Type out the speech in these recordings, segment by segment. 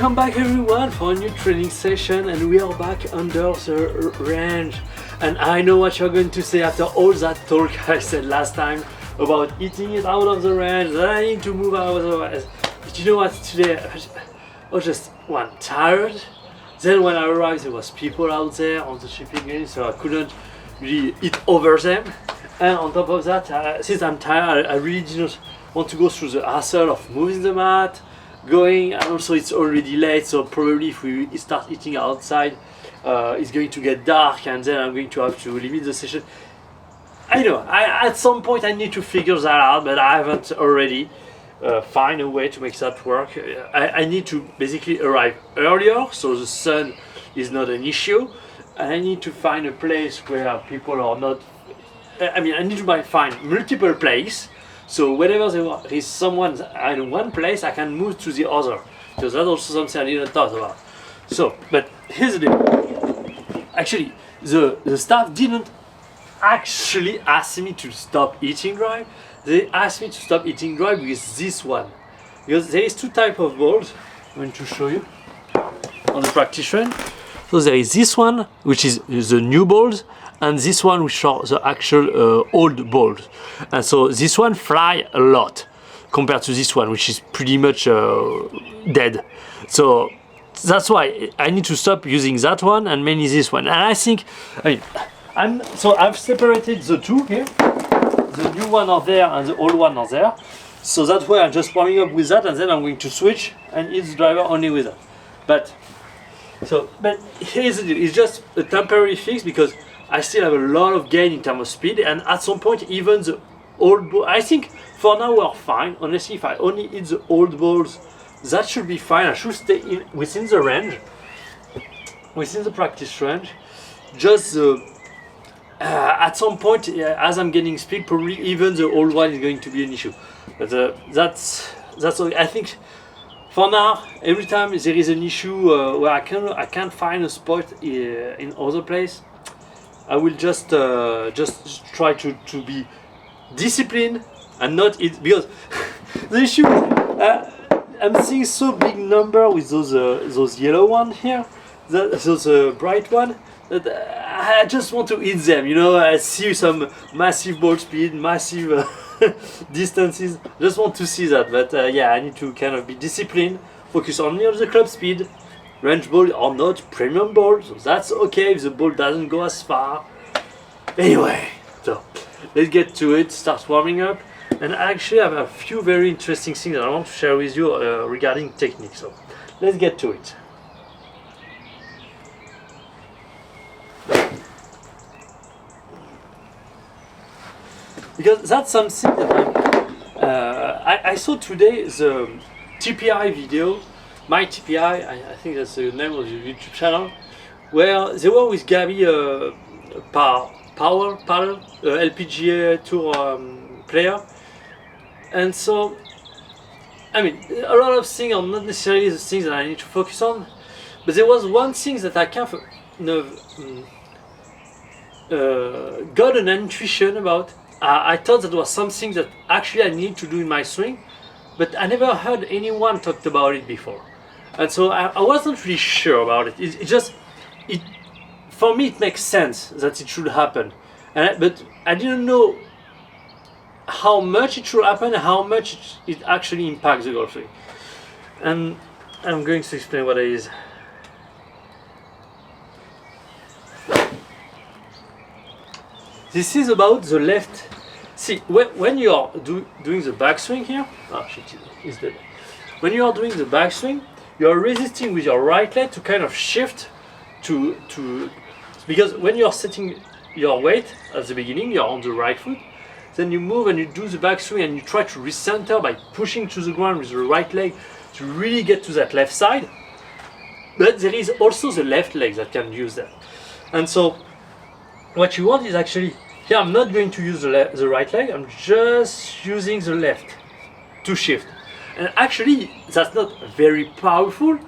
Welcome back everyone for a new training session, and we are back under the range. And I know what you're going to say after all that talk I said last time about eating it out of the range, that I need to move out of the range. But you know what, today I was just tired. Then when I arrived there was people out there on the shipping lane, so I couldn't really eat over them. And on top of that, since I'm tired, I really didn't want to go through the hassle of moving the mat, going, and also it's already late, so probably if we start eating outside, it's going to get dark, and then I'm going to have to limit the session. I know, at some point I need to figure that out, but I haven't already find a way to make that work. I need to basically arrive earlier, so the sun is not an issue, and I need to find a place where people are not, I need to find multiple places. So whenever there is someone in one place, I can move to the other, because that's also something I didn't thought about. So, but here's the deal. Actually, the staff didn't actually ask me to stop eating dry. They asked me to stop eating dry with this one, because there is two types of balls. I'm going to show you on the practice run. So there is this one, which is the new balls, and this one which are the actual old balls. And so this one fly a lot compared to this one, which is pretty much dead. So that's why I need to stop using that one and mainly this one. And I think, I've separated the two here. The new one are there and the old one are there. So that way I'm just warming up with that, and then I'm going to switch and eat the driver only with that. But here's the deal. It's just a temporary fix because I still have a lot of gain in terms of speed, and at some point even the old ball, I think for now we're fine. Honestly, if I only eat the old balls, that should be fine. I should stay within the range, within the practice range. Just at some point, as I'm getting speed, probably even the old one is going to be an issue. But that's all. I think for now, every time there is an issue where I can't find a spot in other place, I will just try to be disciplined and not eat, because the issue I'm seeing so big number with those yellow one here, those bright one, that I just want to eat them. You know, I see some massive ball speed, massive distances. Just want to see that, but yeah, I need to kind of be disciplined, focus only on the club speed. Range ball are not premium ball, so that's okay if the ball doesn't go as far. Anyway, so let's get to it, start warming up. And actually I have a few very interesting things that I want to share with you regarding technique, so let's get to it. Because that's something that I saw today, the TPI video, My TPI, I think that's the name of the YouTube channel, where they were with Gabi Powell, LPGA Tour player. And so, a lot of things are not necessarily the things that I need to focus on, but there was one thing that I kind of got an intuition about. I thought that was something that actually I need to do in my swing, but I never heard anyone talked about it before. And so I wasn't really sure about it. For me it makes sense that it should happen, but I didn't know how much it should happen and how much it actually impacts the golf swing. And I'm going to explain what it is. This is about the left. See, when you are doing the backswing here, it's dead. When you are doing the backswing, you are resisting with your right leg to kind of shift because when you are setting your weight at the beginning, you are on the right foot, then you move and you do the backswing and you try to recenter by pushing to the ground with the right leg to really get to that left side. But there is also the left leg that can use that. And so what you want is actually, here I'm not going to use the right leg, I'm just using the left to shift. And actually that's not very powerful,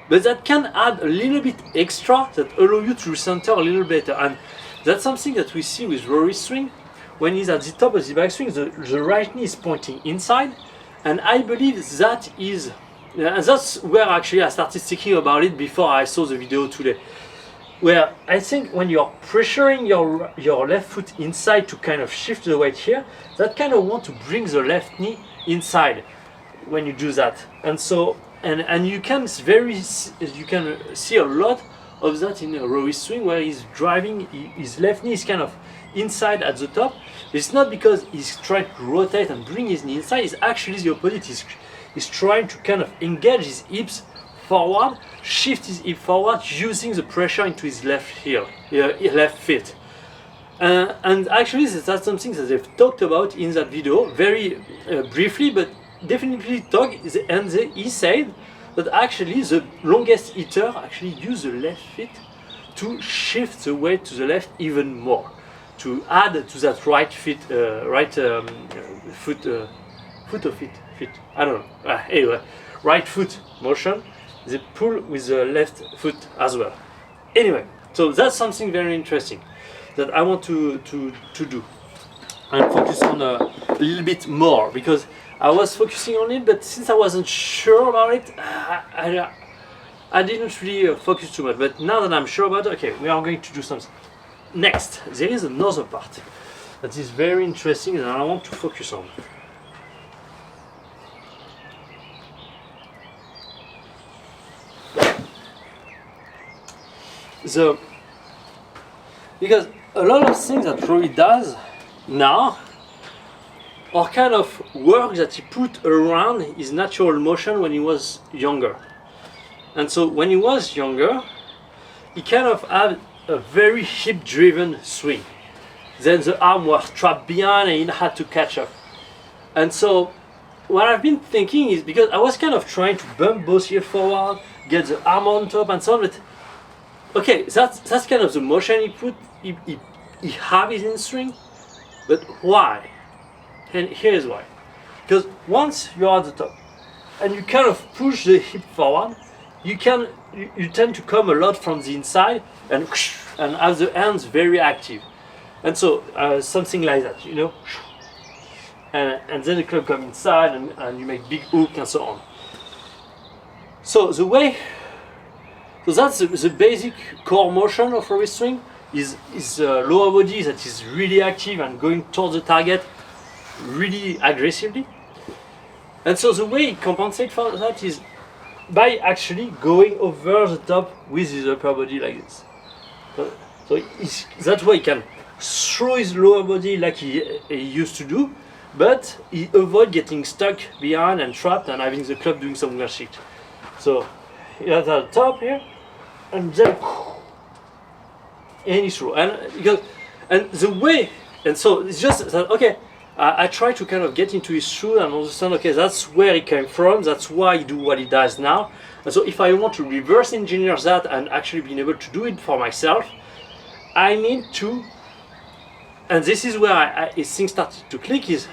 but that can add a little bit extra that allow you to recenter a little better. And that's something that we see with Rory's swing. When he's at the top of the backswing, the right knee is pointing inside, and I believe that is Yeah, and that's where actually I started thinking about it before I saw the video today. Where I think when you're pressuring your left foot inside to kind of shift the weight here, that kind of want to bring the left knee inside when you do that. And so and you can see a lot of that in a Rory's swing, where he's driving his left knee is kind of inside at the top. It's not because he's trying to rotate and bring his knee inside, it's actually the opposite. He's trying to kind of engage his hips forward, shift his hip forward, using the pressure into his left heel, left foot. And actually that's something that they've talked about in that video, very briefly, but definitely talk. And he said that actually the longest hitter actually use the left foot to shift the weight to the left even more, to add to that right foot, foot. I don't know. Anyway, right foot motion. They pull with the left foot as well. Anyway, so that's something very interesting that I want to do and focus on a little bit more, because I was focusing on it, but since I wasn't sure about it, I didn't really focus too much. But now that I'm sure about it, okay, we are going to do something. Next, there is another part that is very interesting and I want to focus on. Because a lot of things that Rory does now are kind of work that he put around his natural motion when he was younger. And so when he was younger, he kind of had a very hip driven swing. Then the arm was trapped behind and he had to catch up. And so what I've been thinking is, because I was kind of trying to bump both heels forward, get the arm on top and so on, but okay, that's kind of the motion he have in his swing, but why? And here's why. Because once you're at the top and you kind of push the hip forward, you tend to come a lot from the inside and have the hands very active. And so something like that, you know. And then the club comes inside and you make big hook and so on. So that's the basic core motion of Rory's swing, is lower body that is really active and going towards the target really aggressively. And so the way he compensates for that is by actually going over the top with his upper body like this. So that way he can throw his lower body like he used to do, but he avoid getting stuck behind and trapped and having the club doing some weird shit. So he has at the top here, and then any throw, and the way, and so it's just that, okay, I try to kind of get into his shoe and understand, okay, that's where he came from, that's why he do what he does now. And so if I want to reverse engineer that and actually being able to do it for myself, I need to, and this is where things started to click, is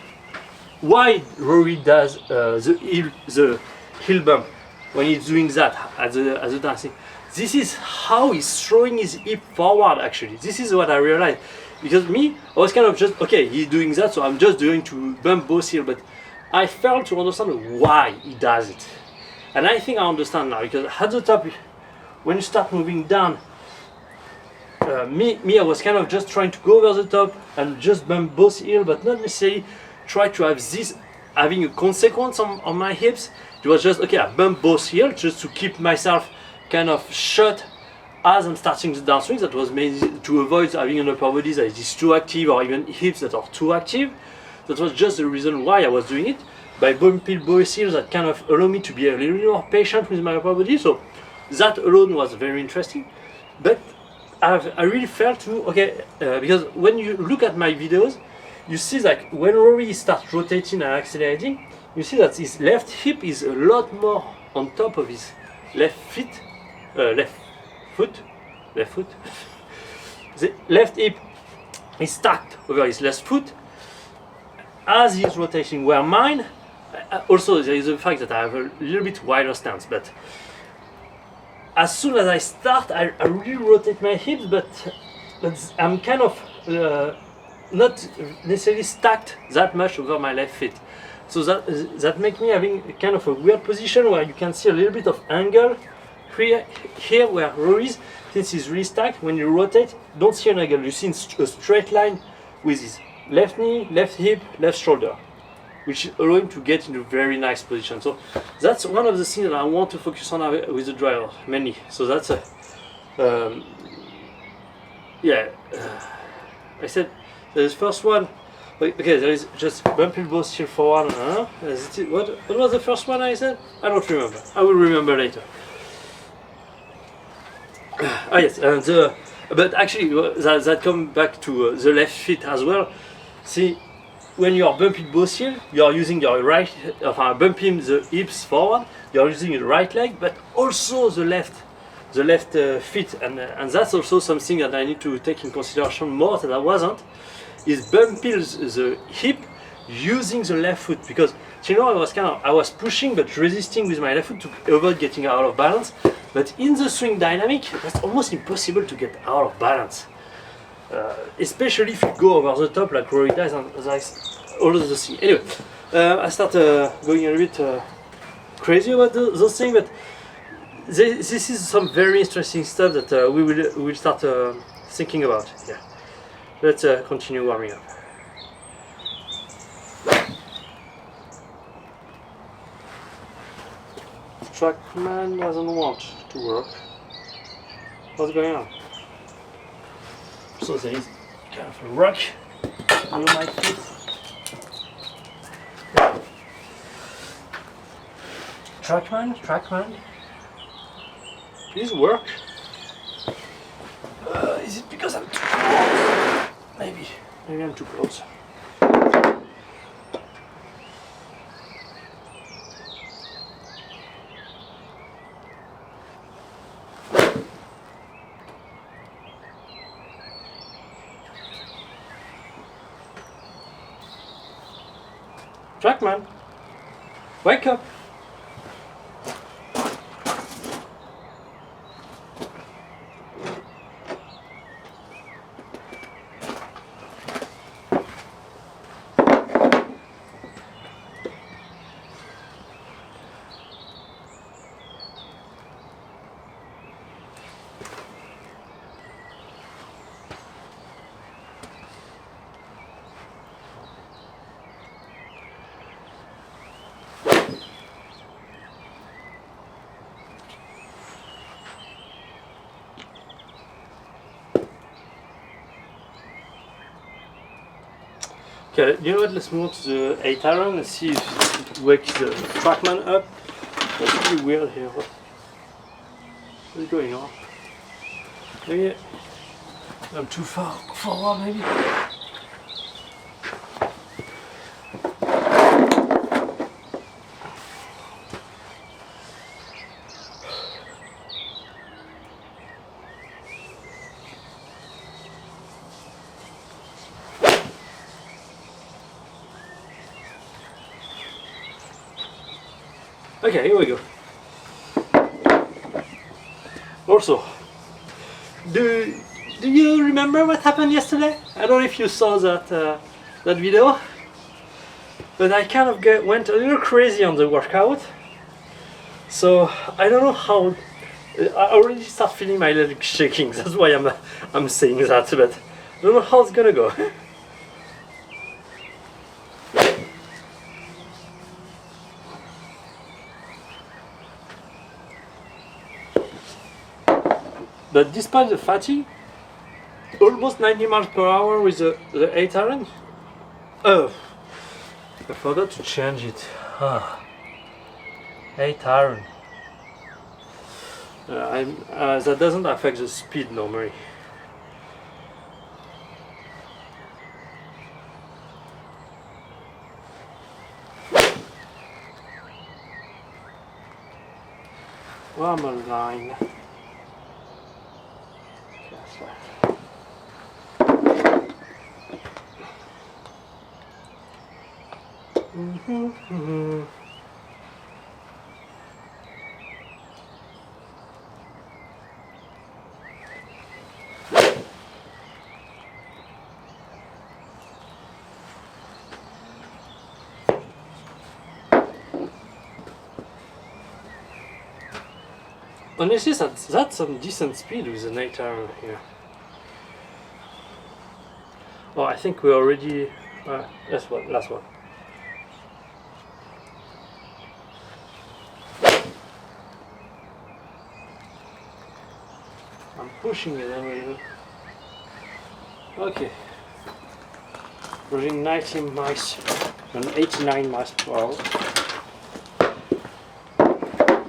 why Rory does the heel bump when he's doing that at the dancing. This is how he's throwing his hip forward actually. This is what I realized. Because me, I was kind of just, okay, he's doing that, so I'm just going to bump both heels, but I failed to understand why he does it. And I think I understand now, because at the top, when you start moving down, I was kind of just trying to go over the top and just bump both heels, but not necessarily try to have this having a consequence on my hips. It was just, okay, I bump both heels just to keep myself kind of shut as I'm starting the downswing. That was mainly to avoid having an upper body that is too active or even hips that are too active. That was just the reason why I was doing it. By bumping both heels, that kind of allowed me to be a little bit more patient with my upper body. So that alone was very interesting. But I really felt to, okay, because when you look at my videos, you see that when Rory starts rotating and accelerating, you see that his left hip is a lot more on top of his left foot. The left hip is stacked over his left foot as he's rotating, where mine, also there is the fact that I have a little bit wider stance, but as soon as I start, I really rotate my hips, but I'm kind of not necessarily stacked that much over my left foot. So that makes me having kind of a weird position where you can see a little bit of angle here where Rory's, since he's really stacked, when you rotate, don't see an angle. You see a straight line with his left knee, left hip, left shoulder, which is allowing to get into very nice position. So that's one of the things that I want to focus on with the driver mainly. So that's I said there's first one. Okay, there is just bump elbow still forward. What was the first one I said? I don't remember. I will remember later. Yes, and but actually that comes back to the left feet as well. See, when you are bumping both heel, you are using your right, bumping the hips forward. You are using your right leg, but also the left feet, and that's also something that I need to take in consideration more that I wasn't. Is bumping the hip using the left foot, because I was pushing but resisting with my left foot to avoid getting out of balance. But in the swing dynamic, that's almost impossible to get out of balance, especially if you go over the top like Rory does, and that's all of those things. Anyway, I start going a little bit crazy about those things, but this is some very interesting stuff that we will start thinking about. Yeah, let's continue warming up. Trackman doesn't want to work. What's going on? So there is kind of a rock under my feet. Trackman, please work. Is it because I'm too close? Maybe I'm too close. Trackman, wake up! Okay, you know what, let's move on to the 8 iron and see if it wakes the Trackman up. That's pretty weird here. What's going on? Maybe I'm too far forward, maybe? Okay, here we go. Also, do you remember what happened yesterday? I don't know if you saw that that video, but I kind of went a little crazy on the workout. So I don't know how. I already start feeling my legs shaking. That's why I'm saying that, but I don't know how it's gonna go. But despite the fatigue, almost 90 miles per hour with the 8 iron. Oh, I forgot to change it. 8 iron. That doesn't affect the speed normally. One more line. honestly, that's some decent speed with the night iron here. Oh, I think we're already. Last one. I'm pushing it anyway. Okay. Running 90 miles and 89 miles per hour.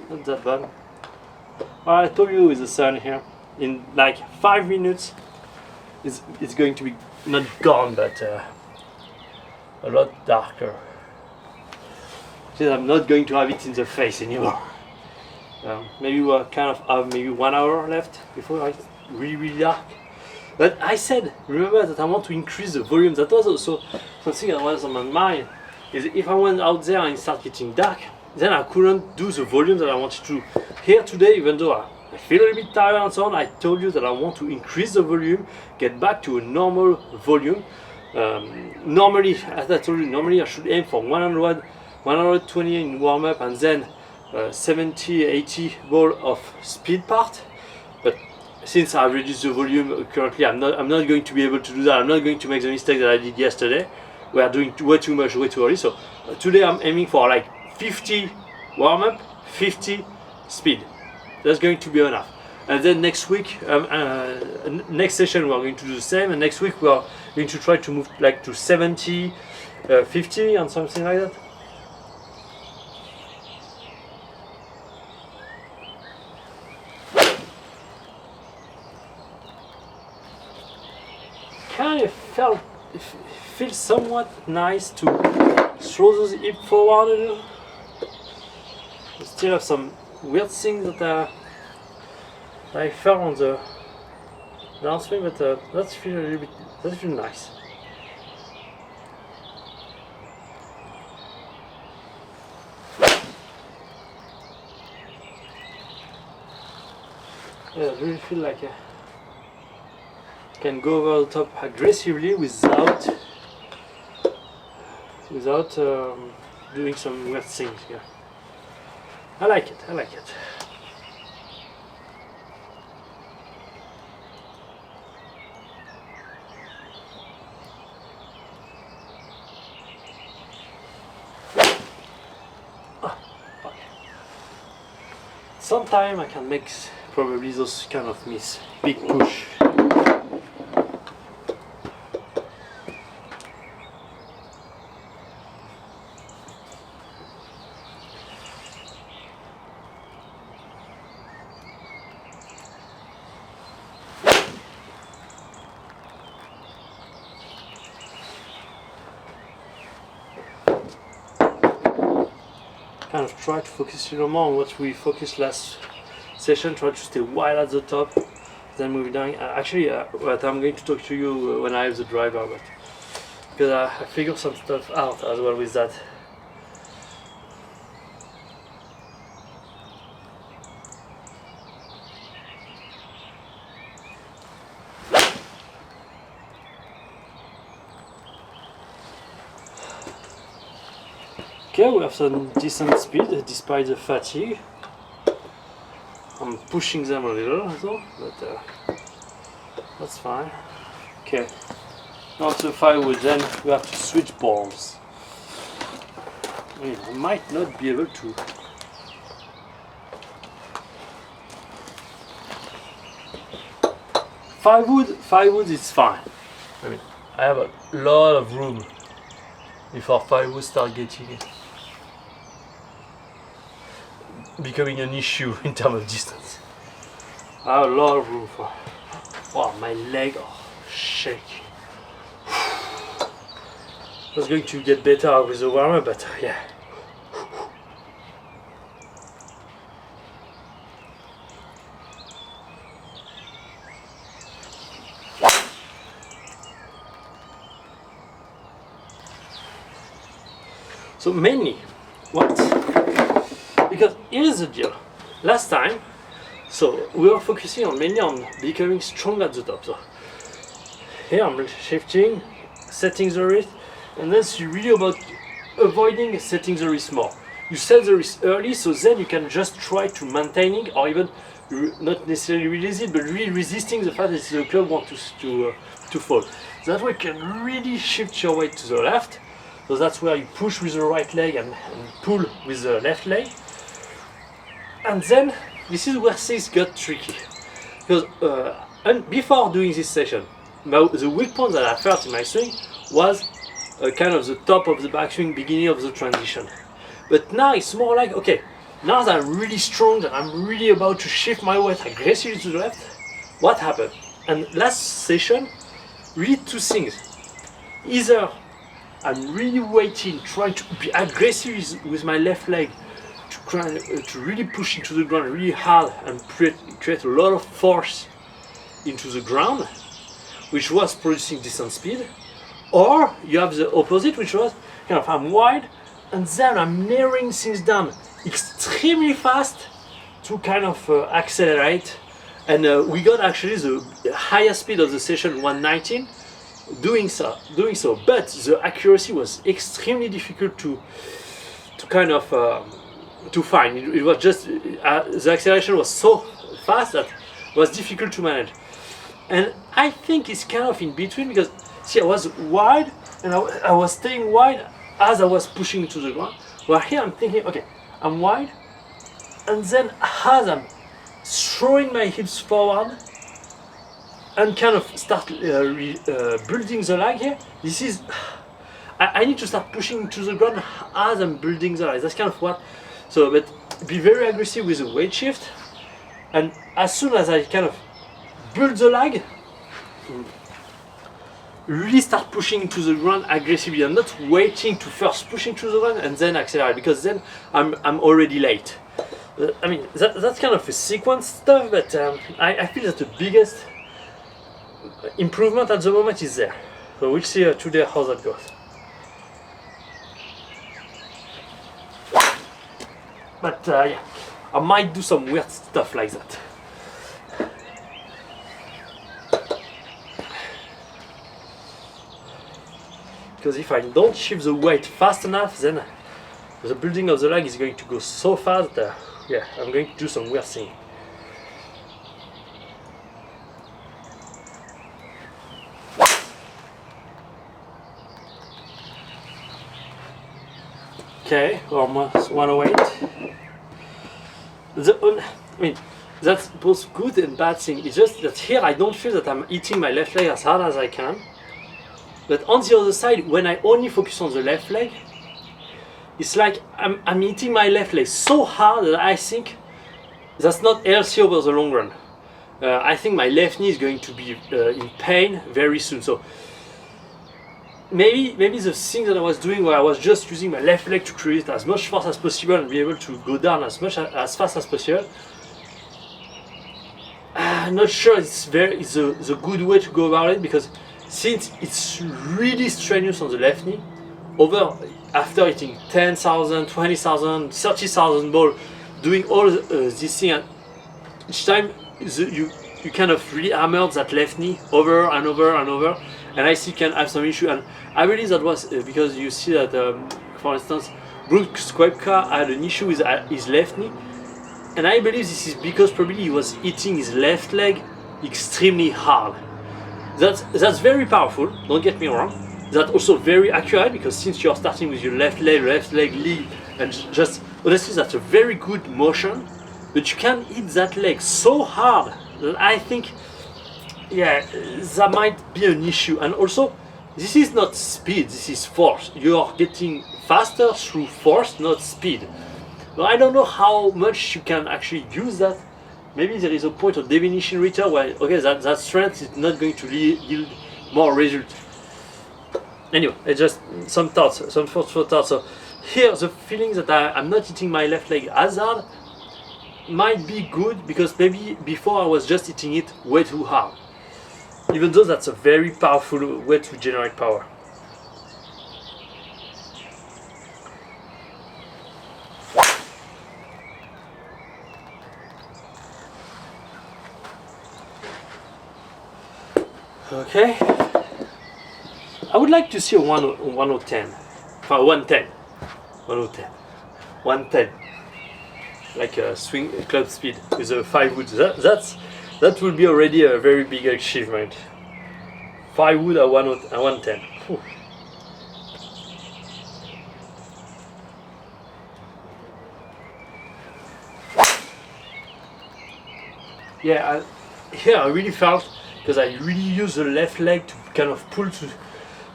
Not that bad. I told you with the sun here, in like 5 minutes, it's going to be not gone, but a lot darker. I'm not going to have it in the face anymore. Maybe we'll kind of have maybe 1 hour left before it's really dark. But I said, remember that I want to increase the volume. That was also something that was on my mind. Is if I went out there and it started getting dark, then I couldn't do the volume that I wanted to. Here today, even though I feel a little bit tired and so on, I told you that I want to increase the volume, get back to a normal volume. Normally, as I told you, normally I should aim for 100, 120 in warm up and then 70, 80 ball of speed part. But since I've reduced the volume currently, I'm not going to be able to do that. I'm not going to make the mistake that I did yesterday. We are doing way too much, way too early. So today I'm aiming for like 50 warm up, 50 speed. That's going to be enough. And then next week, next session we are going to do the same. And next week we are going to try to move like to 70, 50 and something like that. Kind of feels somewhat nice to throw those hips forward a little. We still have some weird things that I felt on the downswing, but that feels a little bit. That feels nice. Yeah, I really feel like can go over the top aggressively without doing some weird things here. I like it. Okay. Sometime I can make probably those kind of miss. Big push. Kind of try to focus a little more on what we focused last session, try to stay wide at the top, then move down. Actually, what I'm going to talk to you when I have the driver, but because I figured some stuff out as well with that. Okay, we have some decent speed despite the fatigue. I'm pushing them a little though, but that's fine. Okay, now to the firewood, then we have to switch balls. I might not be able to. Firewood is fine. I mean, I have a lot of room before firewood start becoming an issue in terms of distance. I have a lot of room for. Wow, my leg shaking. That's going to get better with the warmer, but yeah. So mainly, what? Because here's the deal. Last time, so we were focusing on mainly on becoming strong at the top. So here I'm shifting, setting the wrist, and then it's really about avoiding setting the wrist more. You set the wrist early, so then you can just try to maintaining or even not necessarily release it, but really resisting the fact that the club wants to fall. That way you can really shift your weight to the left. So that's where you push with the right leg and pull with the left leg. And then this is where things got tricky. Because and before doing this session, the weak point that I felt in my swing was kind of the top of the backswing, beginning of the transition. But now it's more like, okay, now that I'm really strong, that I'm really about to shift my weight aggressively to the left, what happened? And last session, really two things. Either I'm really waiting, trying to be aggressive with my left leg to really push into the ground really hard and create a lot of force into the ground, which was producing decent speed, or you have the opposite, which was kind of I'm wide and then I'm narrowing things down extremely fast to kind of accelerate, and we got actually the highest speed of the session, 119, doing so, but the accuracy was extremely difficult to kind of to find. It was just the acceleration was so fast that it was difficult to manage. And I think it's kind of in between, because see, I was wide and I was staying wide as I was pushing to the ground. Well, here I'm thinking, okay, I'm wide, and then as I'm throwing my hips forward and kind of start building the leg here, this is, I need to start pushing to the ground as I'm building the leg. That's kind of what, so, but be very aggressive with the weight shift, and as soon as I kind of build the leg, really start pushing to the ground aggressively and not waiting to first pushing to the ground and then accelerate, because then I'm already late. I mean, that's kind of a sequence stuff, but I feel that the biggest improvement at the moment is there. So we'll see today how that goes. But yeah, I might do some weird stuff like that. Because if I don't shift the weight fast enough, then the building of the leg is going to go so fast that yeah, I'm going to do some weird thing. Okay, almost 108. I mean, that's both good and bad thing. It's just that here I don't feel that I'm hitting my left leg as hard as I can. But on the other side, when I only focus on the left leg, it's like I'm hitting my left leg so hard that I think that's not healthy over the long run. I think my left knee is going to be in pain very soon. So maybe the thing that I was doing, where I was just using my left leg to create as much force as possible and be able to go down as fast as possible, I'm not sure it's a good way to go about it, because since it's really strenuous on the left knee, after hitting 10,000, 20,000, 30,000 balls, doing all this thing, and each time you kind of really hammered that left knee over and over and over, and I still can have some issue. And I believe that was because you see that, for instance, Brooks Koepka had an issue with his left knee, and I believe this is because probably he was hitting his left leg extremely hard. That's very powerful, don't get me wrong. That's also very accurate, because since you're starting with your left leg lead, and just honestly, that's a very good motion. But you can hit that leg so hard that I think, yeah, that might be an issue. And also, this is not speed, this is force. You are getting faster through force, not speed. Well, I don't know how much you can actually use that. Maybe there is a point of diminishing return where, okay, that strength is not going to yield more result. Anyway, it's just some thoughts, some thoughtful thoughts. So here, the feeling that I'm not hitting my left leg as hard might be good, because maybe before I was just hitting it way too hard. Even though that's a very powerful way to generate power. Okay, I would like to see a 110, 110, 110, 110. like a swing club speed with a 5 wood. That will be already a very big achievement. 5 wood at 110. Whew. Yeah, I really felt, because I really use the left leg to kind of pull to.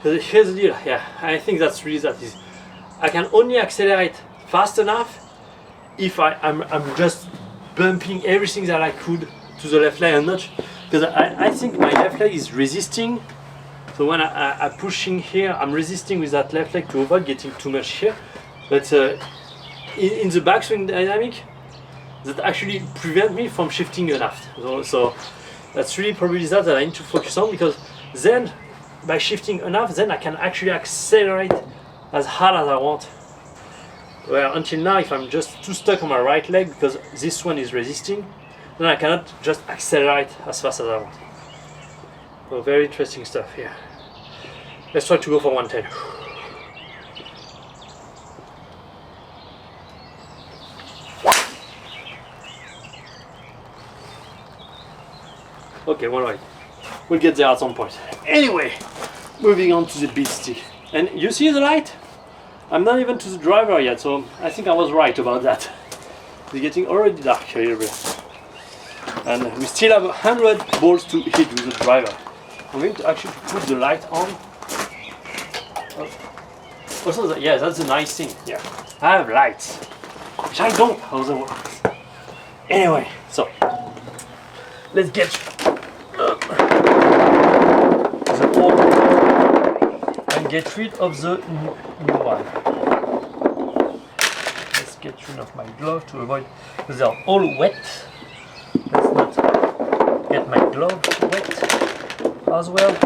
Here's the deal. Yeah, I think that's really that is. I can only accelerate fast enough if I'm just bumping everything that I could to the left leg and not, because I think my left leg is resisting. So when I'm pushing here, I'm resisting with that left leg to avoid getting too much here. But in the backswing dynamic, that actually prevent me from shifting enough. So that's really probably that I need to focus on, because then by shifting enough, then I can actually accelerate as hard as I want. Where until now, if I'm just too stuck on my right leg because this one is resisting, then I cannot just accelerate as fast as I want. So very interesting stuff here. Let's try to go for 110. Okay, all right. We'll get there at some point. Anyway, moving on to the beat stick. And you see the light? I'm not even to the driver yet, so I think I was right about that. It's getting already dark a little bit. And we still have 100 balls to hit with the driver. I'm going to actually put the light on. Also, yeah, that's a nice thing. Yeah, I have lights, which I don't otherwise. Anyway, so let's get the old and get rid of the new one. Let's get rid of my glove to avoid, because they're all wet. Let's not get my glove wet as well.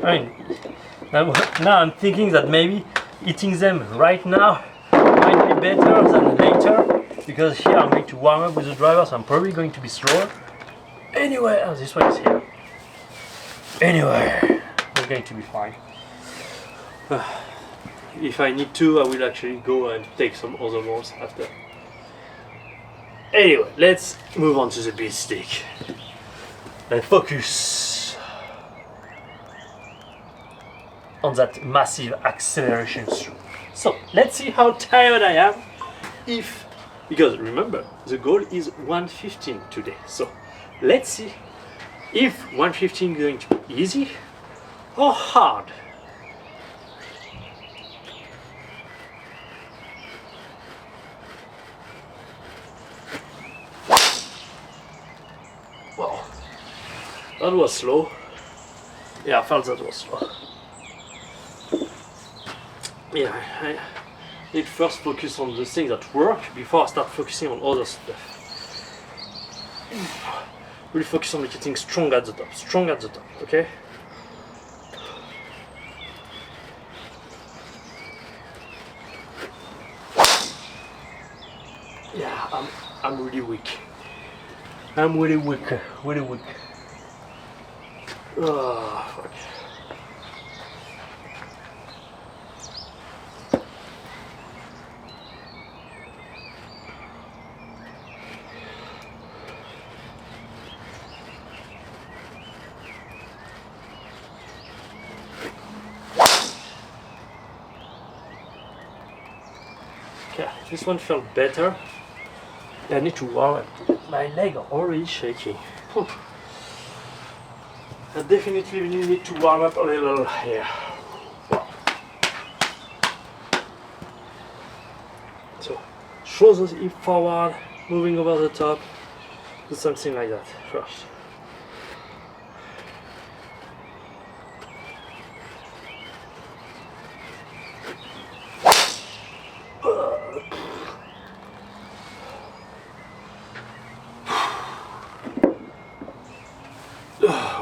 I mean, now I'm thinking that maybe eating them right now might be better than later, because here I'm going to warm up with the driver, so I'm probably going to be slower. Anyway, oh, this one is here. Anyway, we're going to be fine. If I need to, I will actually go and take some other balls after. Anyway, let's move on to the beat stick and focus on that massive acceleration through. So let's see how tired I am, because remember, the goal is 115 today. So let's see if 115 is going to be easy or hard. Well, that was slow. Yeah, I felt that was slow. Yeah, I need first focus on the things that work before I start focusing on other stuff. Really focus on getting strong at the top, okay? Yeah, I'm really weak. I'm really weak. Oh, fuck. Okay, this one felt better. I need to warm up. My legs are already shaking. Whew. I definitely need to warm up a little here. So, throw the hip forward, moving over the top. Do something like that first.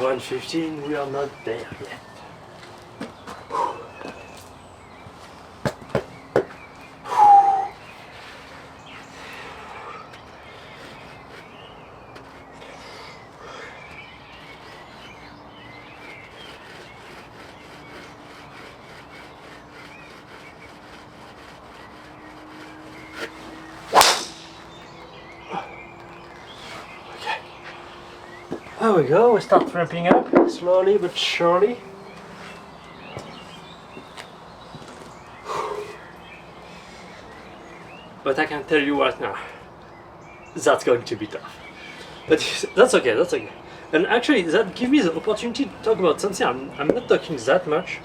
$115, we are not there yet. There we go, we start ramping up slowly but surely. But I can tell you right now, that's going to be tough. But that's okay, that's okay. And actually, that gives me the opportunity to talk about something I'm not talking that much